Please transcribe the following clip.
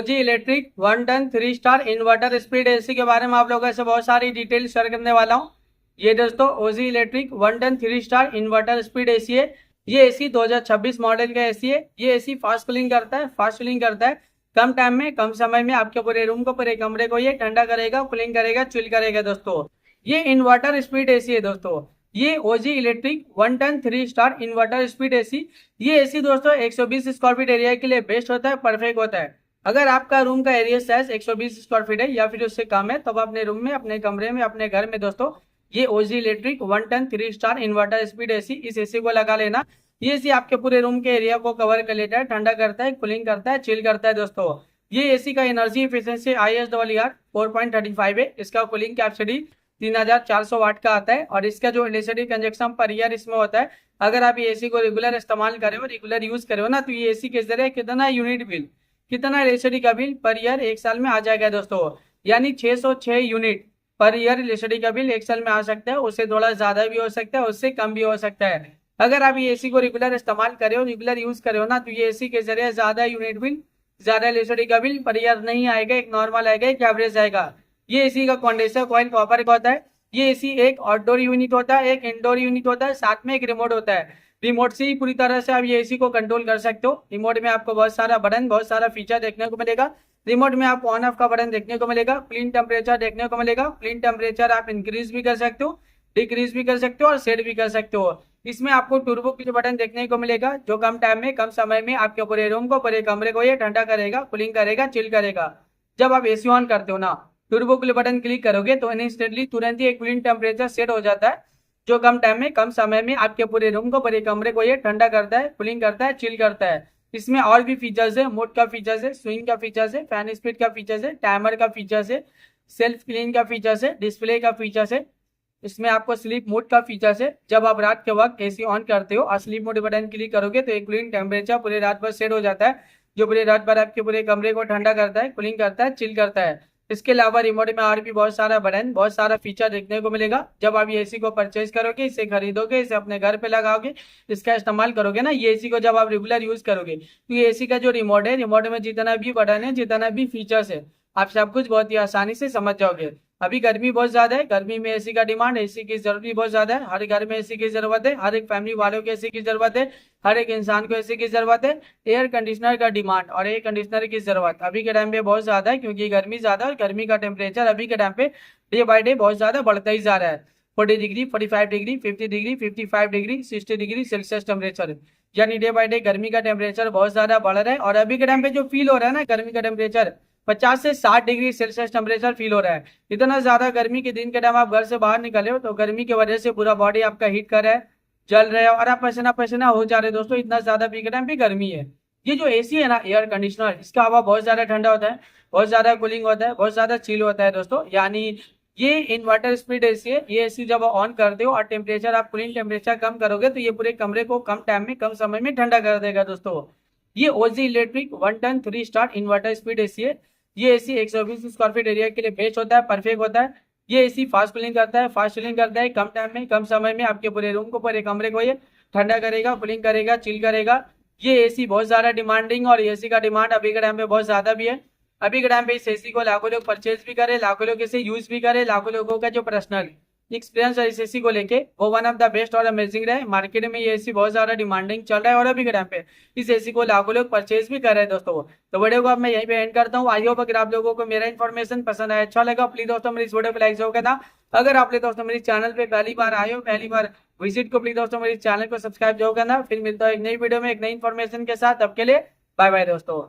ओजी electric 1 ton 3 star inverter speed AC के बारे में आप लोगों से बहुत सारी डिटेल शेयर करने वाला हूँ। ये दोस्तों OG electric 1 ton 3 star inverter speed AC है। ये एसी 2026 मॉडल का एसी है। ये एसी फास्ट कूलिंग करता है, कम टाइम में कम समय में आपके पूरे रूम को, पूरे कमरे को ये ठंडा करेगा, कूलिंग करेगा, चिल करेगा दोस्तों। ये इन्वर्टर स्पीड एसी है दोस्तों। ये OG electric 1 ton 3 star inverter speed AC. ये एसी दोस्तों 120 स्क्वायर फीट एरिया के लिए बेस्ट होता है, परफेक्ट होता है। अगर आपका रूम का एरिया साइज 120 स्क्वायर फीट है या फिर उससे कम है, तब अपने रूम में, अपने कमरे में, अपने घर में दोस्तों ये OG electric 1 ton 3 star inverter speed AC, इस एसी को लगा लेना। ये एसी आपके पूरे रूम के एरिया को कवर कर लेता है, ठंडा करता है, कूलिंग करता है, चिल करता है दोस्तों। ये एसी का एनर्जी एफिशिएंसी ISRR 4.35 है। इसका कूलिंग कैपेसिटी 3400 वाट का आता है और इसका जो इलेक्ट्रिसिटी कंजप्शन पर ईयर इसमें होता है, अगर आप ये एसी को रेगुलर इस्तेमाल करें हो, रेगुलर यूज करें हो ना, तो ये एसी के जरिए कितना यूनिट बिल, कितना इलेक्ट्रिसिटी का बिल पर ईयर एक साल में आ जाएगा दोस्तों। यानी 606 यूनिट पर ईयर इलेक्ट्रिसिटी का बिल एक साल में आ सकता है। उससे थोड़ा ज्यादा भी हो सकता है, उससे कम भी हो सकता है। अगर आप ये एसी को रेगुलर इस्तेमाल करे हो, रेगुलर यूज करे हो ना, तो ये एसी के जरिए ज्यादा यूनिट बिल, ज्यादा इलेक्ट्रिसिटी का बिल पर ईयर नहीं आएगा, एक नॉर्मल आएगा, एक एवरेज आएगा। ये एसी का कंडेंसर कॉइल कॉपर का होता है। ये एसी एक आउटडोर यूनिट होता है, एक इंडोर यूनिट होता है, साथ में एक रिमोट होता है। रिमोट से ही पूरी तरह से आप ये एसी को कंट्रोल कर सकते हो। रिमोट में आपको बहुत सारा बटन, बहुत सारा फीचर देखने को मिलेगा। रिमोट में आपको ऑन ऑफ का बटन देखने को मिलेगा, क्लीन टेम्परेचर देखने को मिलेगा। क्लीन टेम्परेचर आप इंक्रीज भी कर सकते हो, डिक्रीज भी कर सकते हो और सेट भी कर सकते हो। इसमें आपको टर्बो क्लिक बटन देखने को मिलेगा, जो कम टाइम में, कम समय में आपके पूरे रूम को, पूरे कमरे को ये ठंडा करेगा, कूलिंग करेगा, चिल करेगा। जब आप एसी ऑन करते हो ना, टर्बो क्लिक बटन क्लिक करोगे तो इंस्टेंटली तुरंत ही एक कूलिंग टेम्परेचर सेट हो जाता है, जो कम टाइम में, कम समय में आपके पूरे रूम को, पूरे कमरे को ये ठंडा करता है, कूलिंग करता है, चिल करता है। इसमें और भी फीचर्स है, मोड का फीचर्स है, स्विंग का फीचर्स है, फैन स्पीड का फीचर्स है, टाइमर का फीचर्स है, सेल्फ क्लीन का फीचर्स है, डिस्प्ले का फीचर्स है। इसमें आपको स्लीप मोड का फीचर्स है। जब आप रात के वक्त एसी ऑन करते हो और स्लीप मोड बटन क्लिक करोगे तो एक कूलिंग टेम्परेचर पूरे रात भर सेट हो जाता है, जो पूरे रात भर आपके पूरे कमरे को ठंडा करता है, कूलिंग करता है, चिल करता है। इसके अलावा रिमोट में और भी बहुत सारा बटन, बहुत सारा फीचर देखने को मिलेगा। जब आप ये एसी को परचेज करोगे, इसे खरीदोगे, इसे अपने घर पे लगाओगे, इसका इस्तेमाल करोगे ना, ये एसी को जब आप रेगुलर यूज करोगे, तो ये एसी का जो रिमोट है, रिमोट में जितना भी बटन है, जितना भी फीचर्स है, आप सब कुछ बहुत ही आसानी से समझ जाओगे। अभी गर्मी बहुत ज्यादा है, गर्मी में एसी का डिमांड, एसी की जरूरत भी बहुत ज्यादा है। हर घर में एसी की जरूरत है, हर एक फैमिली वालों को एसी की जरूरत है, हर एक इंसान को एसी की जरूरत है। एयर कंडीशनर का डिमांड और एयर कंडीशनर की जरूरत अभी के टाइम पे बहुत ज्यादा है, क्योंकि गर्मी ज्यादा है और गर्मी का टेम्परेचर अभी के टाइम पे डे बाई डे बहुत ज्यादा बढ़ता ही जा रहा है। 40 degree, 45 degree, 50 degree, 55 degree, 60 degree Celsius temperature, यानी डे बाई डे गर्मी का टेम्परेचर बहुत ज्यादा बढ़ रहा है। और अभी के टाइम पे जो फील हो रहा है ना, गर्मी का टेम्परेचर 50 से 60 डिग्री सेल्सियस टेम्परेचर फील हो रहा है। इतना ज्यादा गर्मी के दिन के टाइम आप घर से बाहर निकले हो तो गर्मी की वजह से पूरा बॉडी आपका हीट कर रहा है, जल रहा है और आप पसीना पसीना हो जा रहे हैं दोस्तों। इतना ज्यादा अभी के टाइम पे गर्मी है। ये जो एसी है ना, एयर कंडीशनर, इसका हवा बहुत ज्यादा ठंडा होता है, बहुत ज्यादा कूलिंग होता है, बहुत ज्यादा चिल होता है दोस्तों। यानी ये इन्वर्टर स्पीड एसी है। ये एसी जब ऑन करते हो और टेम्परेचर, आप कूलिंग टेम्परेचर कम करोगे तो ये पूरे कमरे को कम टाइम में, कम समय में ठंडा कर देगा दोस्तों। ये OG electric 1 ton 3 star inverter speed AC है। ये एसी 120 स्क्वायर फीट एरिया के लिए बेस्ट होता है, परफेक्ट होता है। ये एसी फास्ट कूलिंग करता है, फास्ट चिलिंग करता है, कम टाइम में, कम समय में आपके पूरे रूम को, पूरे कमरे को ये ठंडा करेगा, कूलिंग करेगा, चिल करेगा। ये एसी बहुत ज्यादा डिमांडिंग और एसी का डिमांड अभी के टाइम पे बहुत ज्यादा भी है। अभी के टाइम पे इस एसी को लाखों लोग परचेज भी करे, लाखों लोग इसे यूज भी करे। लाखों लोगों का जो पर्सनल एक्सपीरियंस है इस एसी को लेके, वो वन ऑफ द बेस्ट और अमेजिंग रहे। मार्केट में ये एसी बहुत ज्यादा डिमांडिंग चल रहा है और अभी के टाइम पे इस एसी को लाखों लोग परचेज भी कर रहे हैं दोस्तों। तो वीडियो को अब मैं यहीं पे एंड करता हूँ। आई होप अगर आप लोगों को मेरा इन्फॉर्मेशन पसंद आया, अच्छा लगा, प्लीज दोस्तों मेरी इस वीडियो को लाइक जरूर करना। अगर आपने दोस्तों मेरे चैनल पे पहली बार आए हो, पहली बार विजिट को, प्लीज दोस्तों मेरे चैनल को सब्सक्राइब जरूर करना। फिर मिलता है एक नई वीडियो में एक नई इन्फॉर्मेशन के साथ। तब के लिए बाय बाय दोस्तों।